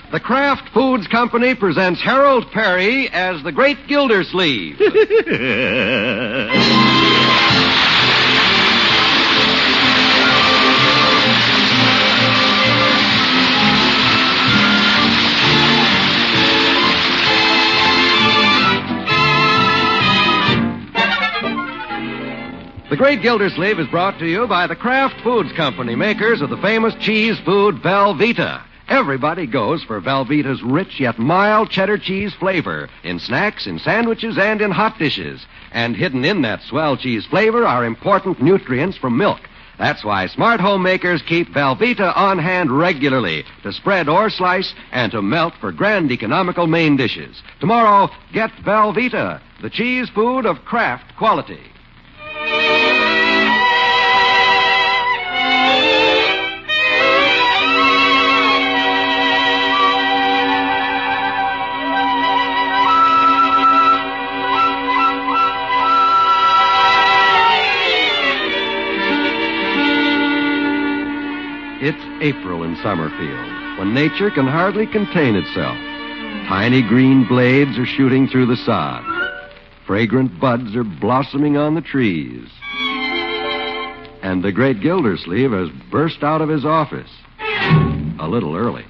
The Kraft Foods Company presents Harold Perry as the Great Gildersleeve. The Great Gildersleeve is brought to you by the Kraft Foods Company, makers of the famous cheese food Velveeta. Everybody goes for Velveeta's rich yet mild cheddar cheese flavor in snacks, in sandwiches, and in hot dishes. And hidden in that swell cheese flavor are important nutrients from milk. That's why smart homemakers keep Velveeta on hand regularly to spread or slice and to melt for grand economical main dishes. Tomorrow, get Velveeta, the cheese food of Kraft quality. It's April in Summerfield, when nature can hardly contain itself. Tiny green blades are shooting through the sod. Fragrant buds are blossoming on the trees. And the Great Gildersleeve has burst out of his office. A little early.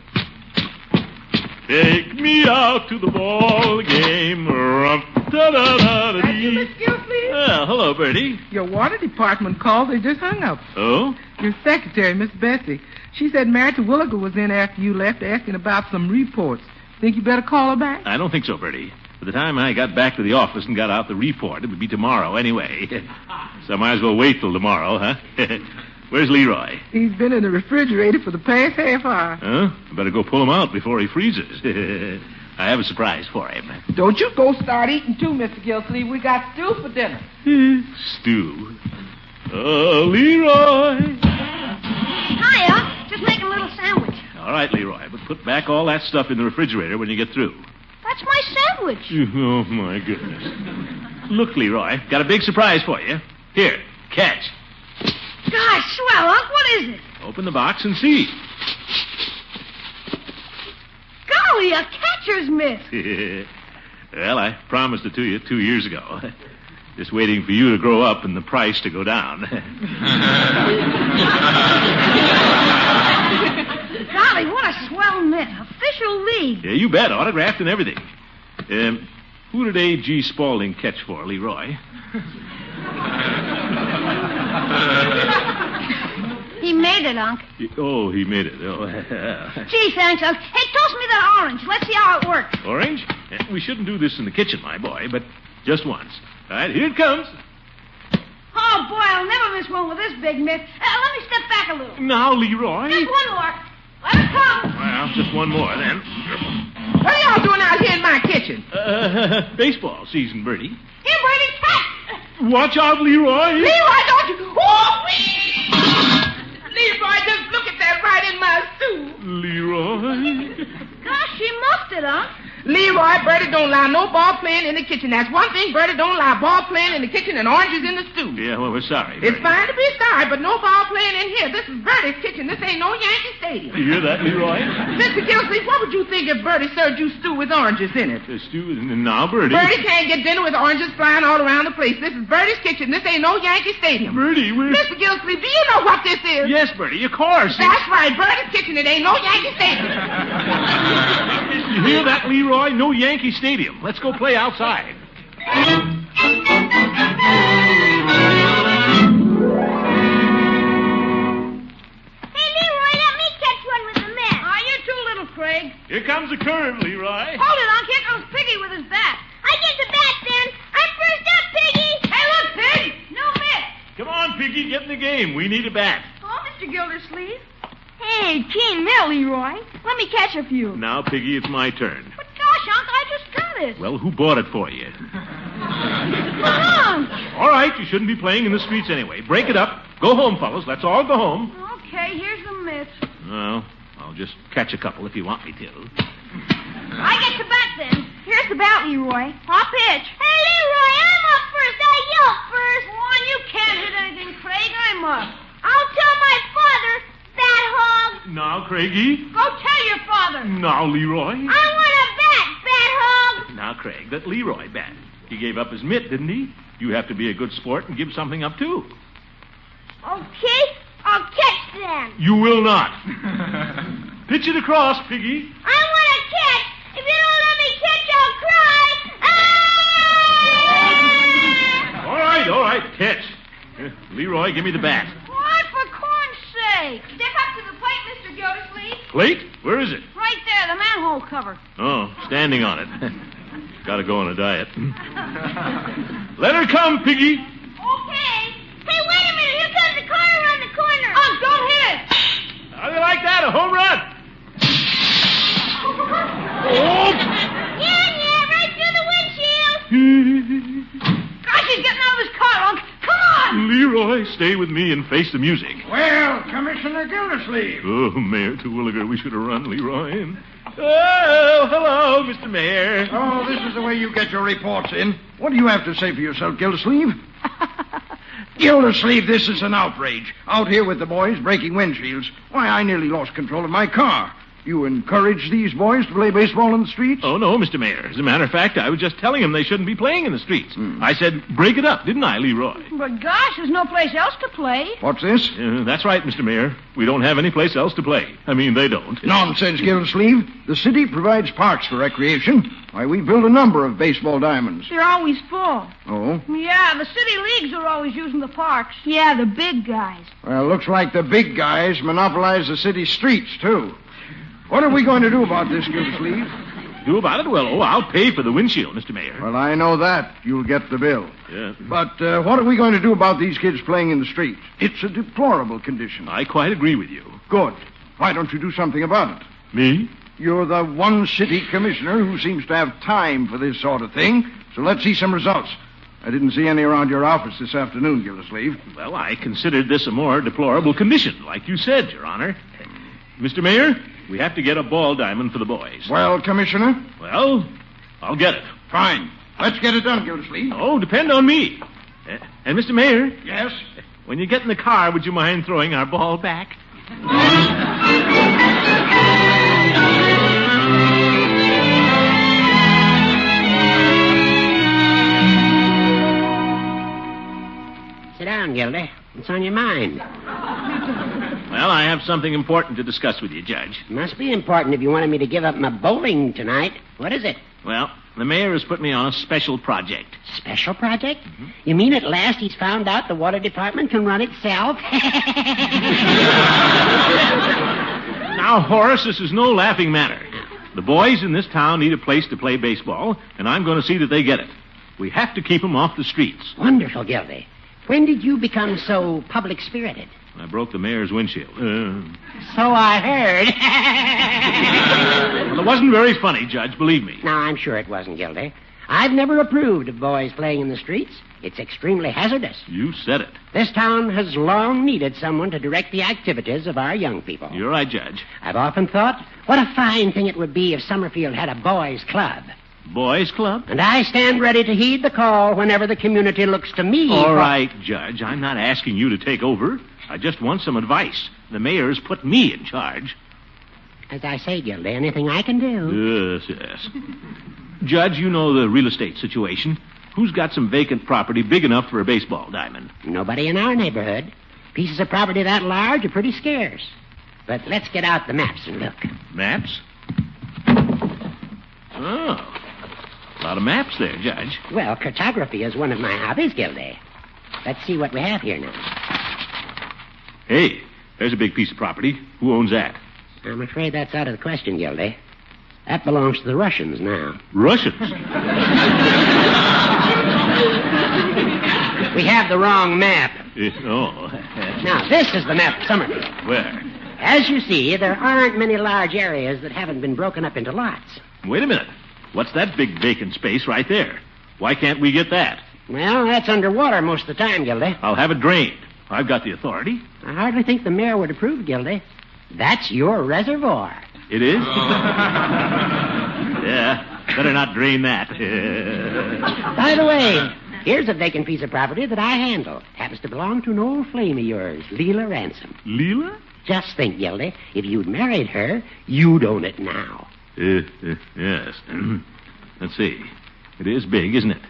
Take me out to the ball game. That's you, Miss Gildy? Hello, Bertie. Your water department called. They just hung up. Oh? Your secretary, Miss Bessie. She said Martha Williger was in after you left asking about some reports. Think you better call her back? I don't think so, Bertie. By the time I got back to the office and got out the report, it would be tomorrow anyway. So I might as well wait till tomorrow, huh? Where's Leroy? He's been in the refrigerator for the past half hour. Huh? I better go pull him out before he freezes. I have a surprise for him. Don't you go start eating too, Mr. Gildersleeve. We got stew for dinner. Stew? Leroy! Hiya. Just making a little sandwich. All right, Leroy, but put back all that stuff in the refrigerator when you get through. That's my sandwich. Oh, my goodness. Look, Leroy, got a big surprise for you. Here, catch. Gosh, swell, Unc. What is it? Open the box and see. Golly, a catcher's mitt. Well, I promised it to you 2 years ago. Just waiting for you to grow up and the price to go down. Golly, what a swell mitt. Official league. Yeah, you bet. Autographed and everything. Who did A.G. Spaulding catch for, Leroy? He made it, Unc. Oh, he made it. Oh. Gee, thanks, Unc. Hey, toss me that orange. Let's see how it works. Orange? We shouldn't do this in the kitchen, my boy, but just once. All right, here it comes. Oh, boy, I'll never miss one with this big mitt. Let me step back a little. Now, Leroy. Just one more. Let it come. Well, just one more, then. What are y'all doing out here in my kitchen? Baseball season, Bertie. Here, Bertie, catch. Watch out, Leroy. Leroy, don't you... Oh, wee! Leroy, just look at that right in my stew. Leroy. Gosh, she muffed it, Unc. Leroy, Bertie don't allow no ball playing in the kitchen. That's one thing. Bertie don't allow ball playing in the kitchen and oranges in the stew. Yeah, well, we're sorry, It's Bertie. fine to be sorry, but no ball playing in here. This is Bertie's kitchen. This ain't no Yankee Stadium. You hear that, Leroy? Mr. Gildersleeve, what would you think if Bertie served you stew with oranges in it? Stew, now, Bertie. Bertie can't get dinner with oranges flying all around the place. This is Bertie's kitchen. This ain't no Yankee Stadium. Bertie, we're... Mr. Gildersleeve, do you know what this is? Yes, Bertie, of course. That's right, Bertie's kitchen. It ain't no Yankee Stadium. You hear that, Leroy? No Yankee Stadium. Let's go play outside. Hey, Leroy, let me catch one with the mitt. Oh, you're too little, Craig. Here comes the curve, Leroy. Hold it, Unc. Here comes Piggy with his bat. I get the bat, then. I'm first up, Piggy. Hey, look, Pig. No mitt. Come on, Piggy, get in the game. We need a bat. Oh, Mr. Gildersleeve. Hey, keen mitt, Leroy. Let me catch a few. Now, Piggy, it's my turn. But gosh, Unc, I just got it. Well, who bought it for you? Unc. All right, you shouldn't be playing in the streets anyway. Break it up. Go home, fellas. Let's all go home. Okay, here's the mitt. Well, I'll just catch a couple if you want me to. I get the bat, then. Here's the bat, Leroy. Hop pitch. Hey, Leroy, I'm up first. You up first. One, you can't hit anything, Craig. I'm up. I'll tell my father, bat hog. Now, Craigie. Go tell your father. Now, Leroy. I want a bat, bat hog. Now, Craig, let Leroy bat. He gave up his mitt, didn't he? You have to be a good sport and give something up, too. Okay, I'll catch them. You will not. Pitch it across, Piggy. I want to catch. If you don't let me catch, I'll cry. All right, catch. Leroy, give me the bat. What, for corn's sake? Step up to the plate, Mr. Gildersleeve. Plate? Where is it? Right there, the manhole cover. Oh, standing on it. Gotta go on a diet. Let her come, Piggy. Okay. Hey, wait a minute. Here comes the car around the corner. Oh, don't hit it. How do you like that? A home run? Oh! Yeah, right through the windshield. Gosh, he's getting out of his car, Unc. Come on. Leroy, stay with me and face the music. Well, Commissioner Gildersleeve. Oh, Mayor Terwilliger, we should have run, Leroy. Oh, hello, Mr. Mayor. Oh, this is the way you get your reports in. What do you have to say for yourself, Gildersleeve? Gildersleeve, this is an outrage. Out here with the boys breaking windshields. Why, I nearly lost control of my car. You encourage these boys to play baseball in the streets? Oh, no, Mr. Mayor. As a matter of fact, I was just telling them they shouldn't be playing in the streets. I said, break it up, didn't I, Leroy? But gosh, there's no place else to play. What's this? That's right, Mr. Mayor. We don't have any place else to play. I mean, they don't. Nonsense, Gildersleeve. The city provides parks for recreation. Why, we build a number of baseball diamonds. They're always full. Oh? Yeah, the city leagues are always using the parks. Yeah, the big guys. Well, looks like the big guys monopolize the city streets, too. What are we going to do about this, Gildersleeve? Do about it? Well, I'll pay for the windshield, Mr. Mayor. Well, I know that. You'll get the bill. Yeah. But what are we going to do about these kids playing in the streets? It's a deplorable condition. I quite agree with you. Good. Why don't you do something about it? Me? You're the one city commissioner who seems to have time for this sort of thing, so let's see some results. I didn't see any around your office this afternoon, Gildersleeve. Well, I considered this a more deplorable condition, like you said, Your Honor. Mr. Mayor, we have to get a ball diamond for the boys. Well, Commissioner? Well, I'll get it. Fine. Let's get it done, Gildersleeve. Oh, depend on me. And, Mr. Mayor, Yes? when you get in the car, would you mind throwing our ball back? Sit down, Gildy. What's on your mind? Well, I have something important to discuss with you, Judge. Must be important if you wanted me to give up my bowling tonight. What is it? Well, the mayor has put me on a special project. Special project? You mean at last he's found out the water department can run itself? Now, Horace, this is no laughing matter. The boys in this town need a place to play baseball, and I'm going to see that they get it. We have to keep them off the streets. Wonderful, Gildy. When did you become so public-spirited? I broke the mayor's windshield. So I heard. Well, it wasn't very funny, Judge, believe me. No, I'm sure it wasn't, Gildy. I've never approved of boys playing in the streets. It's extremely hazardous. You said it. This town has long needed someone to direct the activities of our young people. You're right, Judge. I've often thought, what a fine thing it would be if Summerfield had a boys' club. Boys' club? And I stand ready to heed the call whenever the community looks to me. All right, Judge. I'm not asking you to take over. I just want some advice. The mayor's put me in charge. As I say, Gildy, anything I can do. Yes. Judge, you know the real estate situation. Who's got some vacant property big enough for a baseball diamond? Nobody in our neighborhood. Pieces of property that large are pretty scarce. But let's get out the maps and look. Maps? Oh. A lot of maps there, Judge. Well, cartography is one of my hobbies, Gildy. Let's see what we have here now. Hey, there's a big piece of property. Who owns that? I'm afraid that's out of the question, Gildy. That belongs to the Russians now. Russians? We have the wrong map. Oh. Now, this is the map of Summerfield. Where? As you see, there aren't many large areas that haven't been broken up into lots. Wait a minute. What's that big vacant space right there? Why can't we get that? Well, that's underwater most of the time, Gildy. I'll have it drained. I've got the authority. I hardly think the mayor would approve, Gildy. That's your reservoir. It is? Yeah, better not drain that. By the way, here's a vacant piece of property that I handle. Happens to belong to an old flame of yours, Leela Ransom. Leela? Just think, Gildy, if you'd married her, you'd own it now. Yes. Let's see. It is big, isn't it?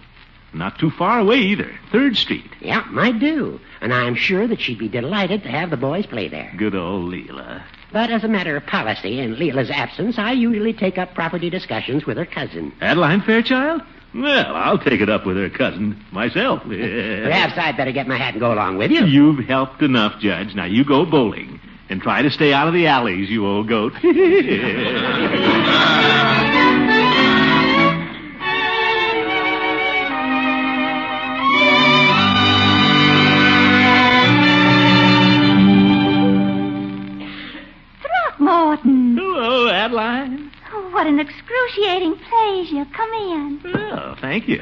Not too far away either. 3rd Street. Yeah, might do. And I'm sure that she'd be delighted to have the boys play there. Good old Leela. But as a matter of policy, in Leela's absence, I usually take up property discussions with her cousin. Adeline Fairchild? Well, I'll take it up with her cousin myself. Perhaps I'd better get my hat and go along with you. You've helped enough, Judge. Now you go bowling. And try to stay out of the alleys, you old goat. Throckmorton. Hello, Adeline. Oh, what an excruciating pleasure. Come in. Oh, thank you.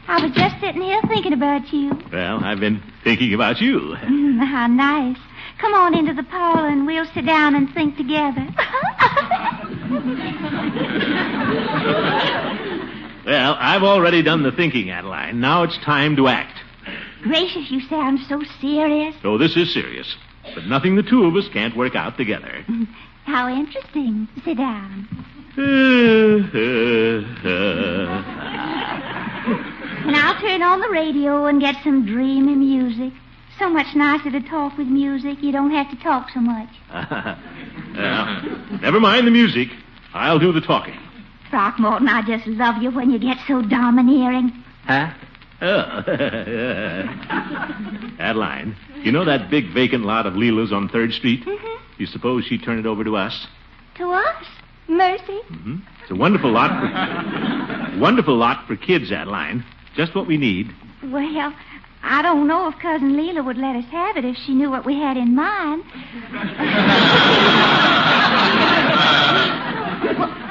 I was just sitting here thinking about you. Well, I've been thinking about you. How nice. Come on into the parlor and we'll sit down and think together. Well, I've already done the thinking, Adeline. Now it's time to act. Gracious, you sound so serious. Oh, this is serious. But nothing the two of us can't work out together. How interesting. Sit down. And I'll turn on the radio and get some dreamy music. So much nicer to talk with music. You don't have to talk so much. Well, never mind the music. I'll do the talking. Throckmorton, I just love you when you get so domineering. Huh? Oh. Adeline, you know that big vacant lot of Leela's on 3rd Street? Mm-hmm. You suppose she'd turn it over to us? To us? Mercy. Mm-hmm. It's a wonderful lot for kids, Adeline. Just what we need. Well, I don't know if Cousin Leela would let us have it if she knew what we had in mind.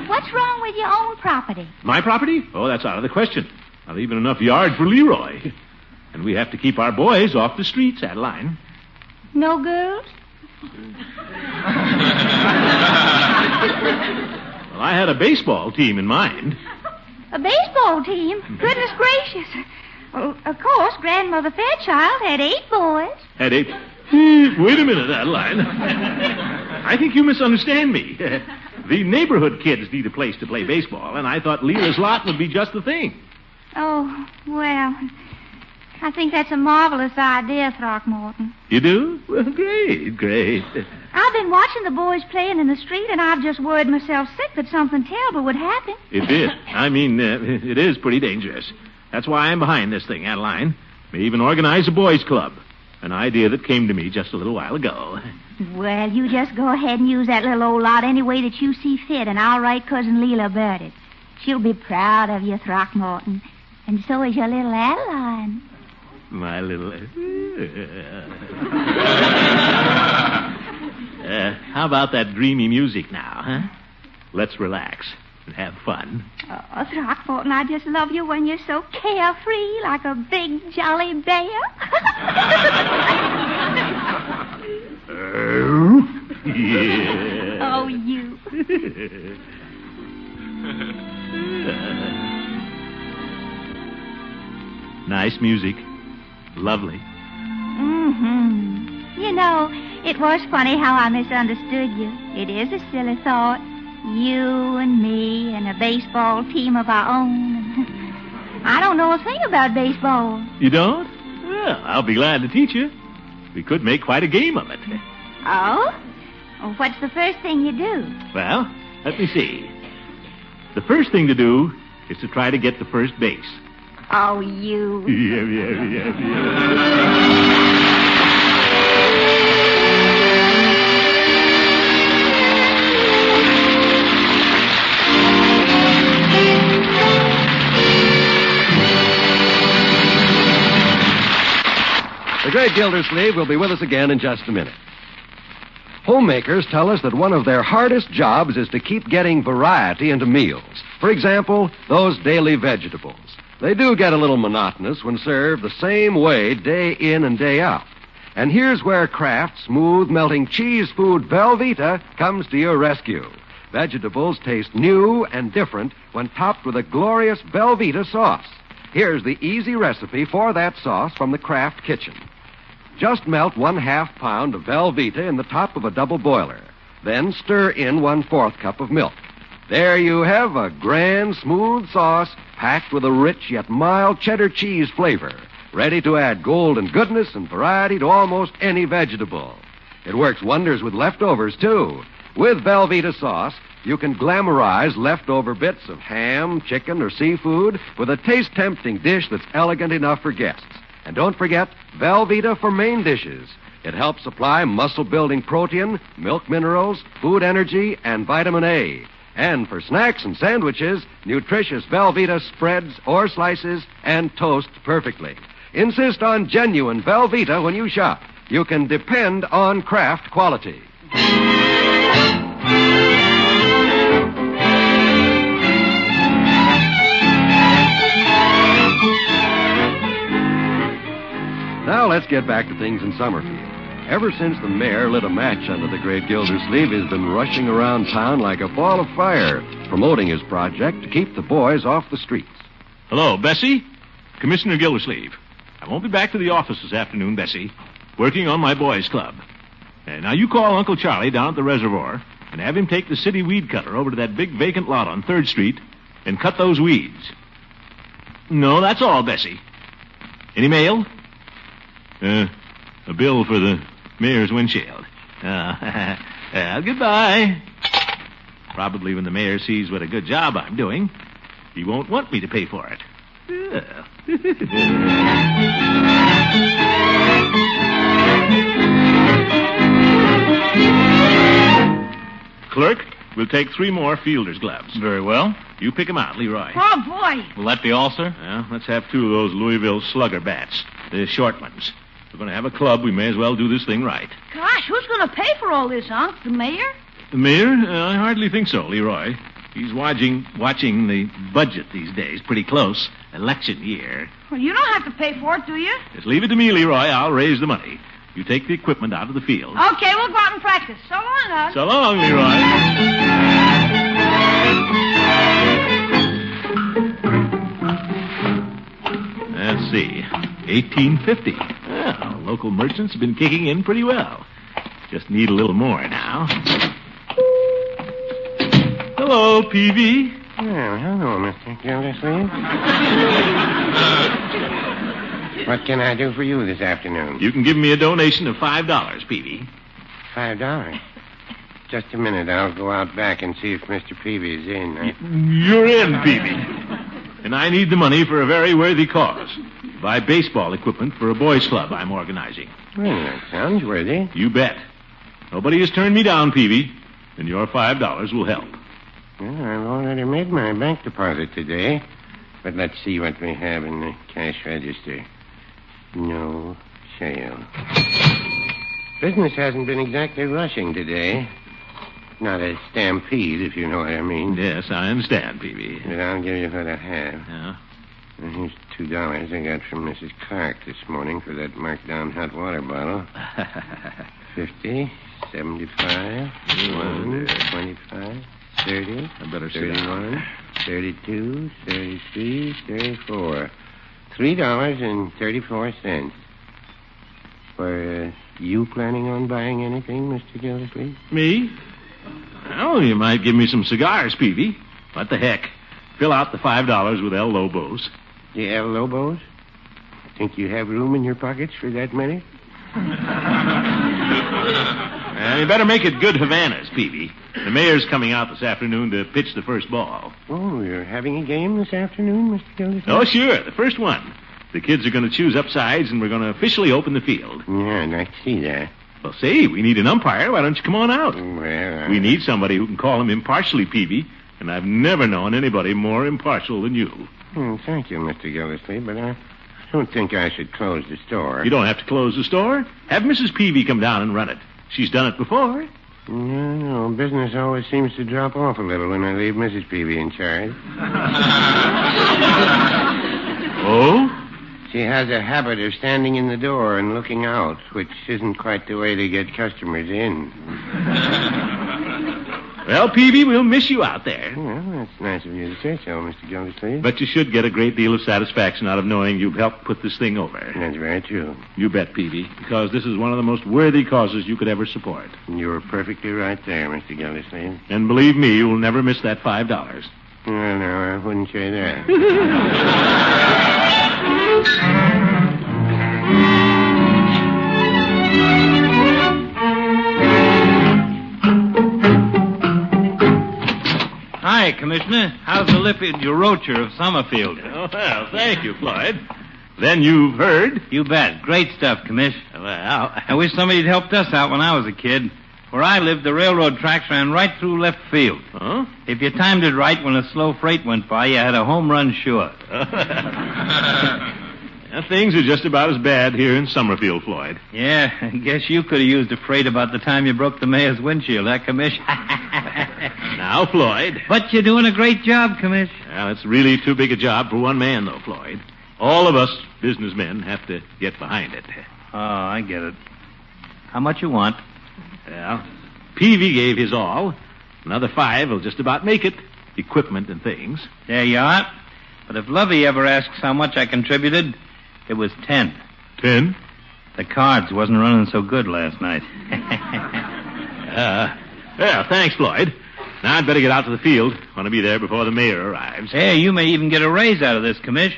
What's wrong with your own property? My property? Oh, that's out of the question. Not even enough yard for Leroy. And we have to keep our boys off the streets, Adeline. No girls? Well, I had a baseball team in mind. A baseball team? Goodness gracious. Well, of course, Grandmother Fairchild had 8 boys. Had 8? Wait a minute, Adeline. I think you misunderstand me. The neighborhood kids need a place to play baseball, and I thought Leela's lot would be just the thing. Oh, well, I think that's a marvelous idea, Throckmorton. You do? Well, great. I've been watching the boys playing in the street, and I've just worried myself sick that something terrible would happen. It did. I mean, it is pretty dangerous. That's why I'm behind this thing, Adeline. May even organize a boys' club. An idea that came to me just a little while ago. Well, you just go ahead and use that little old lot any way that you see fit, and I'll write Cousin Leela about it. She'll be proud of you, Throckmorton. And so is your little Adeline. My little... how about that dreamy music now, huh? Let's relax and have fun. Oh, Throckmorton, I just love you when you're so carefree, like a big, jolly bear. Yeah. Oh, you. Nice music. Lovely. Mm-hmm. You know, it was funny how I misunderstood you. It is a silly thought. You and me and a baseball team of our own. I don't know a thing about baseball. You don't? Well, I'll be glad to teach you. We could make quite a game of it. Oh? Well, what's the first thing you do? Well, let me see. The first thing to do is to try to get to first base. Oh, you. Yeah. The great Gildersleeve will be with us again in just a minute. Homemakers tell us that one of their hardest jobs is to keep getting variety into meals. For example, those daily vegetables. They do get a little monotonous when served the same way day in and day out. And here's where Kraft's smooth melting cheese food Velveeta comes to your rescue. Vegetables taste new and different when topped with a glorious Velveeta sauce. Here's the easy recipe for that sauce from the Kraft kitchen. Just melt 1/2 pound of Velveeta in the top of a double boiler. Then stir in 1/4 cup of milk. There you have a grand, smooth sauce packed with a rich yet mild cheddar cheese flavor, ready to add golden goodness and variety to almost any vegetable. It works wonders with leftovers, too. With Velveeta sauce, you can glamorize leftover bits of ham, chicken, or seafood with a taste-tempting dish that's elegant enough for guests. And don't forget Velveeta for main dishes. It helps supply muscle-building protein, milk minerals, food energy, and vitamin A. And for snacks and sandwiches, nutritious Velveeta spreads or slices and toast perfectly. Insist on genuine Velveeta when you shop. You can depend on Kraft quality. Now let's get back to things in Summerfield. Ever since the mayor lit a match under the great Gildersleeve, he's been rushing around town like a ball of fire, promoting his project to keep the boys off the streets. Hello, Bessie. Commissioner Gildersleeve. I won't be back to the office this afternoon, Bessie. Working on my boys' club. Now you call Uncle Charlie down at the reservoir and have him take the city weed cutter over to that big vacant lot on 3rd Street and cut those weeds. No, that's all, Bessie. Any mail? A bill for the mayor's windshield. Goodbye. Probably when the mayor sees what a good job I'm doing, he won't want me to pay for it. Clerk, we'll take 3 more fielder's gloves. Very well. You pick 'em out, Leroy. Oh, boy. Will that be all, sir? Well, let's have 2 of those Louisville slugger bats. The short ones. If we're going to have a club, we may as well do this thing right. Gosh, who's going to pay for all this, Unc? The mayor? The mayor? I hardly think so, Leroy. He's watching the budget these days pretty close. Election year. Well, you don't have to pay for it, do you? Just leave it to me, Leroy. I'll raise the money. You take the equipment out of the field. Okay, we'll go out and practice. So long, Unc. So long, Leroy. Let's see. 1850. Well, local merchants have been kicking in pretty well. Just need a little more now. Hello, Peavy. Well, hello, Mr. Gildersleeve. What can I do for you this afternoon? You can give me a donation of $5, Peavy. $5. Just a minute. I'll go out back and see if Mr. Peavy is in. You're in, Peavy. And I need the money for a very worthy cause. Buy baseball equipment for a boys' club I'm organizing. Well, that sounds worthy. You bet. Nobody has turned me down, Peavy, and your $5 will help. Well, I've already made my bank deposit today. But let's see what we have in the cash register. No sale. Business hasn't been exactly rushing today. Not a stampede, if you know what I mean. Yes, I understand, Peavy. But I'll give you what I have. Yeah? And here's $2 I got from Mrs. Clark this morning for that marked-down hot water bottle. 50, 75, 1, 25, 30, I better sit 31, down. 32, 33, 34. $3.34. Were you planning on buying anything, Mr. Gildersleeve? Me? Well, you might give me some cigars, Peavy. What the heck? Fill out the $5 with El Lobos. The El Lobos? Think you have room in your pockets for that many? You better make it good Havanas, Peavy. The mayor's coming out this afternoon to pitch the first ball. Oh, you're having a game this afternoon, Mr. Gildersleeve? Oh, sure, the first one. The kids are going to choose up sides, and we're going to officially open the field. Yeah, I'd like to see that. Well, say, we need an umpire. Why don't you come on out? Well, We need somebody who can call him impartially, Peavy, and I've never known anybody more impartial than you. Thank you, Mr. Gildersleeve, but I don't think I should close the store. You don't have to close the store. Have Mrs. Peavy come down and run it. She's done it before. No, business always seems to drop off a little when I leave Mrs. Peavy in charge. Oh? She has a habit of standing in the door and looking out, which isn't quite the way to get customers in. Well, Peavy, we'll miss you out there. Well, that's nice of you to say so, Mr. Gildersleeve. But you should get a great deal of satisfaction out of knowing you've helped put this thing over. That's very true. You bet, Peavy, because this is one of the most worthy causes you could ever support. You're perfectly right there, Mr. Gildersleeve. And believe me, you'll never miss that $5. Well, no, I wouldn't say that. Hi, Commissioner. How's the lipid roacher of Summerfield? Oh, well, thank you, Floyd. Then you've heard? You bet. Great stuff, Commish. Well, I wish somebody'd helped us out when I was a kid. Where I lived, the railroad tracks ran right through left field. Huh? If you timed it right when a slow freight went by, you had a home run sure. Well, things are just about as bad here in Summerfield, Floyd. Yeah, I guess you could have used a freight about the time you broke the mayor's windshield, huh, Commish? Now, Floyd. But you're doing a great job, Commish. Well, it's really too big a job for one man, though, Floyd. All of us businessmen have to get behind it. Oh, I get it. How much you want? Well, Peavy gave his all. Another 5 will just about make it. Equipment and things. There you are. But if Lovey ever asks how much I contributed, it was 10. 10? The cards wasn't running so good last night. Well, thanks, Floyd. Now I'd better get out to the field. Want to be there before the mayor arrives. Hey, you may even get a raise out of this, Commish.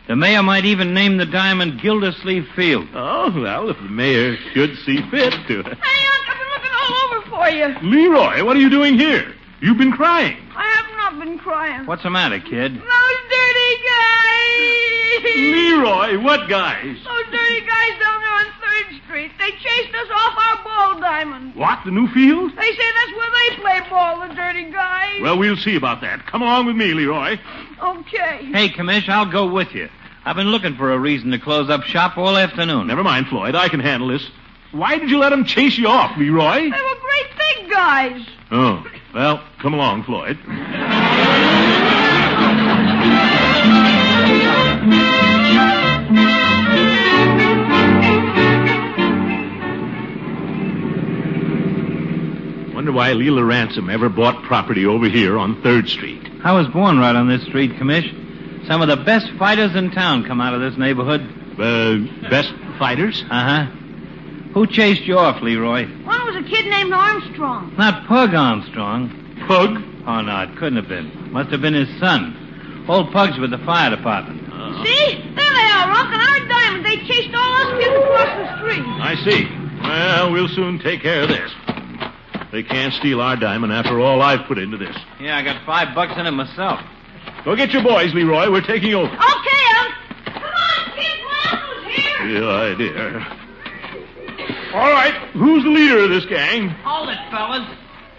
The mayor might even name the diamond Gildersleeve Field. Oh, well, if the mayor should see fit to. Hey, Unc, I've been looking all over for you. Leroy, what are you doing here? You've been crying. I have not been crying. What's the matter, kid? Those dirty guys! Leroy, what guys? Those dirty guys down there on 3rd Street. They chased us off our ball diamond. What, the new field? They say that's where they play ball, the dirty guys. Well, we'll see about that. Come along with me, Leroy. Okay. Hey, Commish, I'll go with you. I've been looking for a reason to close up shop all afternoon. Never mind, Floyd. I can handle this. Why did you let them chase you off, Leroy? They were great big guys. Oh, well, come along, Floyd. Wonder why Leela Ransom ever bought property over here on 3rd Street. I was born right on this street, Commish. Some of the best fighters in town come out of this neighborhood. Best fighters? Uh-huh. Who chased you off, Leroy? One was a kid named Armstrong. Not Pug Armstrong. Pug? Oh, no, it couldn't have been. Must have been his son. Old Pug's with the fire department. See? There they are, Unc, and our diamond. They chased all us kids across the street. I see. Well, we'll soon take care of this. They can't steal our diamond after all I've put into this. Yeah, I got $5 in it myself. Go get your boys, Leroy. We're taking over. Okay, Unc. Come on, kids. My uncle's here. Good idea. All right. Who's the leader of this gang? Hold it, fellas.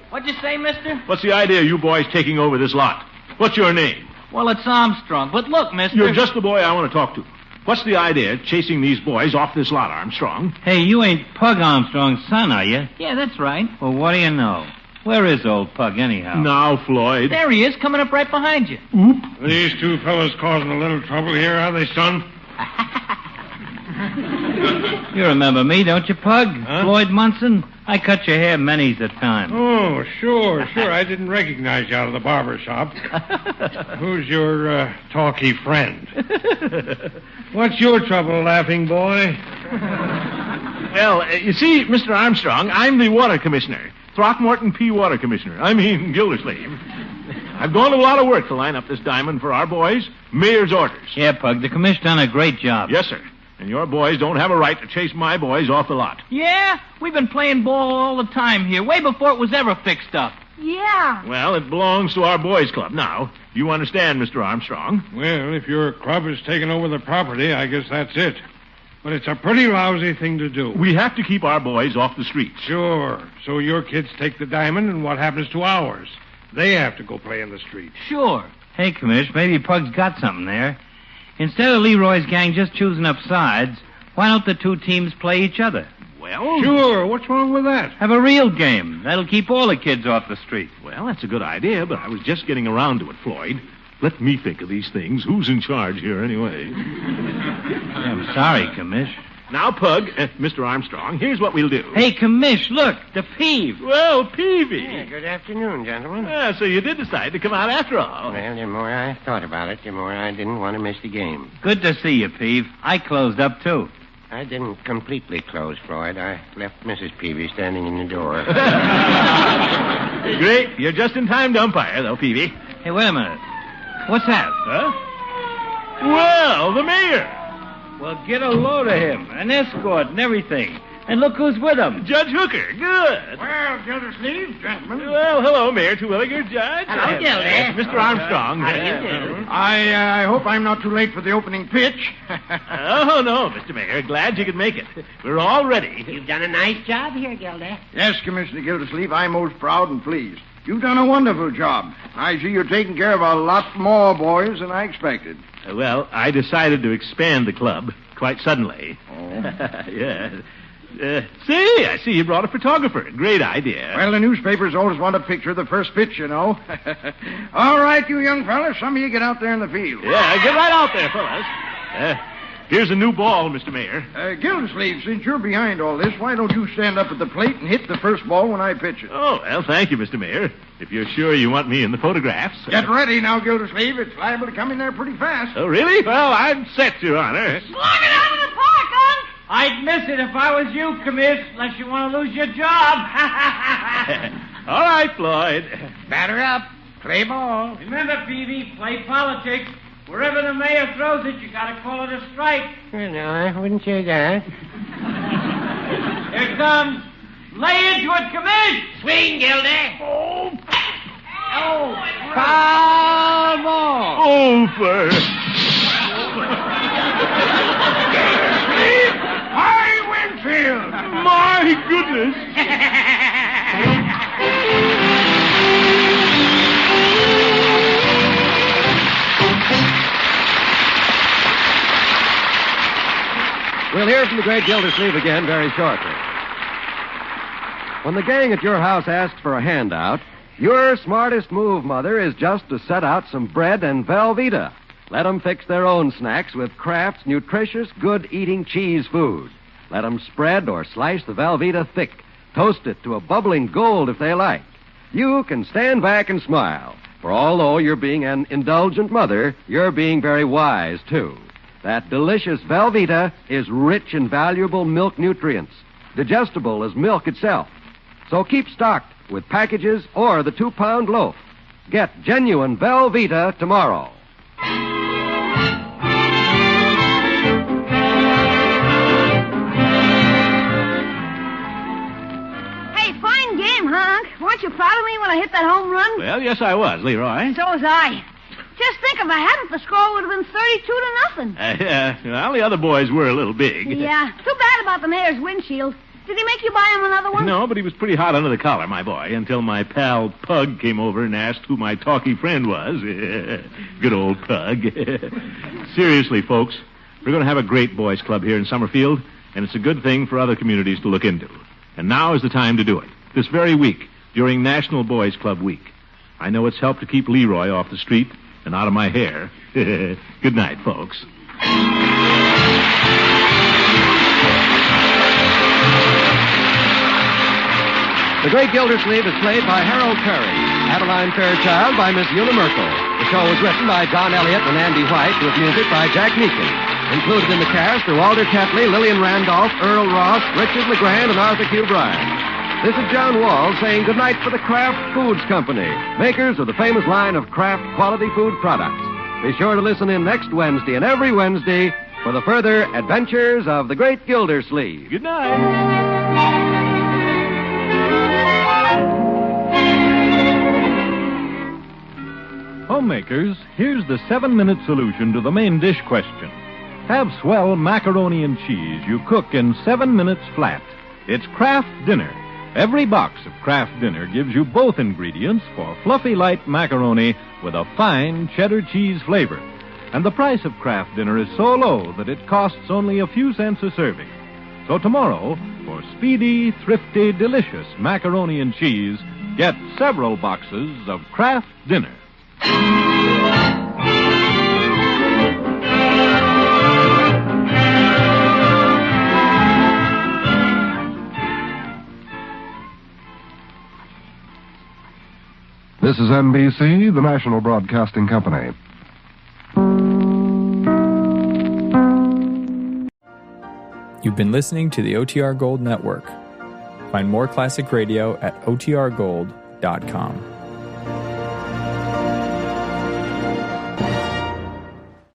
What'd you say, mister? What's the idea of you boys taking over this lot? What's your name? Well, it's Armstrong. But look, mister. You're just the boy I want to talk to. What's the idea of chasing these boys off this lot, Armstrong? Hey, you ain't Pug Armstrong's son, are you? Yeah, that's right. Well, what do you know? Where is old Pug, anyhow? Now, Floyd. There he is, coming up right behind you. Oop. These two fellas causing a little trouble here, are they, son? You remember me, don't you, Pug? Huh? Floyd Munson? I cut your hair many's a time. Oh, sure. I didn't recognize you out of the barber shop. Who's your talky friend? What's your trouble, laughing boy? Well, you see, Mr. Armstrong, I'm the water commissioner. Throckmorton P. Water Commissioner. I mean, Gildersleeve. I've gone to a lot of work to line up this diamond for our boys. Mayor's orders. Yeah, Pug, the commish done a great job. Yes, sir. And your boys don't have a right to chase my boys off the lot. Yeah, we've been playing ball all the time here, way before it was ever fixed up. Yeah. Well, it belongs to our boys' club now. You understand, Mr. Armstrong? Well, if your club has taken over the property, I guess that's it. But it's a pretty lousy thing to do. We have to keep our boys off the streets. Sure. So your kids take the diamond, and what happens to ours? They have to go play in the street. Sure. Hey, commish, maybe Pug's got something there. Instead of Leroy's gang just choosing up sides, why don't the two teams play each other? Well, Sure. What's wrong with that? Have a real game. That'll keep all the kids off the street. well, that's a good idea, but I was just getting around to it, Floyd. Let me think of these things. Who's in charge here, anyway? I'm sorry, commish. Now, Pug, Mr. Armstrong, here's what we'll do. Hey, Commish, look, the Peeve. Well, Peavy. Yeah, good afternoon, gentlemen. So you did decide to come out after all. Well, the more I thought about it, the more I didn't want to miss the game. Good to see you, Peeve. I closed up, too. I didn't completely close, Floyd. I left Mrs. Peavy standing in the door. Great. You're just in time to umpire, though, Peavy. Hey, wait a minute. What's that? Huh? Well, the mayor. Well, get a load of him, an escort and everything. And look who's with him. Judge Hooker. Good. Well, Gildersleeve, gentlemen. Well, hello, Mayor Terwilliger, Judge. Hello, Gildy. Mr. Armstrong. How do you do? I hope I'm not too late for the opening pitch. Oh, no, Mr. Mayor. Glad you could make it. We're all ready. You've done a nice job here, Gildy. Yes, Commissioner Gildersleeve, I'm most proud and pleased. You've done a wonderful job. I see you're taking care of a lot more boys than I expected. Well, I decided to expand the club quite suddenly. Oh. Yeah. See, I see you brought a photographer. Great idea. Well, the newspapers always want a picture of the first pitch, you know. All right, you young fellas, some of you get out there in the field. Yeah, get right out there, fellas. Here's a new ball, Mr. Mayor. Gildersleeve, since you're behind all this, why don't you stand up at the plate and hit the first ball when I pitch it? Oh, well, thank you, Mr. Mayor. If you're sure you want me in the photographs. Get ready now, Gildersleeve. It's liable to come in there pretty fast. Oh, really? Well, I'm set, Your Honor. Slug it out of the park, Unc! I'd miss it if I was you, Commish, unless you want to lose your job. All right, Floyd. Batter up. Play ball. Remember, Peavy, play politics. Wherever the mayor throws it, you gotta call it a strike. Well, no, I wouldn't say that. Here it comes. Lay into it, Commish. Swing, Gildy. Oh, Foul ball. Over. High Winfield! My goodness. We'll hear from the great Gildersleeve again very shortly. When the gang at your house asks for a handout, your smartest move, Mother, is just to set out some bread and Velveeta. Let 'em fix their own snacks with Kraft's nutritious, good-eating cheese food. Let 'em spread or slice the Velveeta thick. Toast it to a bubbling gold if they like. You can stand back and smile, for although you're being an indulgent mother, you're being very wise, too. That delicious Velveeta is rich in valuable milk nutrients, digestible as milk itself. So keep stocked with packages or the 2-pound loaf. Get genuine Velveeta tomorrow. Hey, fine game, huh, Unc? Weren't you proud of me when I hit that home run? Well, yes, I was, Leroy. So was I. Just think, if I hadn't, the score would have been 32-0. Well, the other boys were a little big. Yeah, too bad about the mayor's windshield. Did he make you buy him another one? No, but he was pretty hot under the collar, my boy, until my pal Pug came over and asked who my talky friend was. Good old Pug. Seriously, folks, we're going to have a great boys' club here in Summerfield, and it's a good thing for other communities to look into. And now is the time to do it. This very week, during National Boys Club Week. I know it's helped to keep Leroy off the street and out of my hair. Good night, folks. The Great Gildersleeve is played by Harold Curry. Adeline Fairchild by Miss Una Merkel. The show was written by John Elliott and Andy White with music by Jack Meakin. Included in the cast are Walter Tetley, Lillian Randolph, Earl Ross, Richard LeGrand, and Arthur Q. Bryan. This is John Wall saying goodnight for the Kraft Foods Company, makers of the famous line of Kraft quality food products. Be sure to listen in next Wednesday and every Wednesday for the further adventures of the Great Gildersleeve. Good night. Homemakers, here's the 7-minute solution to the main dish question. Have swell macaroni and cheese you cook in 7 minutes flat. It's Kraft Dinner. Every box of Kraft Dinner gives you both ingredients for fluffy light macaroni with a fine cheddar cheese flavor. And the price of Kraft Dinner is so low that it costs only a few cents a serving. So tomorrow, for speedy, thrifty, delicious macaroni and cheese, get several boxes of Kraft Dinner. This is NBC, the national broadcasting company. You've been listening to the OTR Gold Network. Find more classic radio at otrgold.com.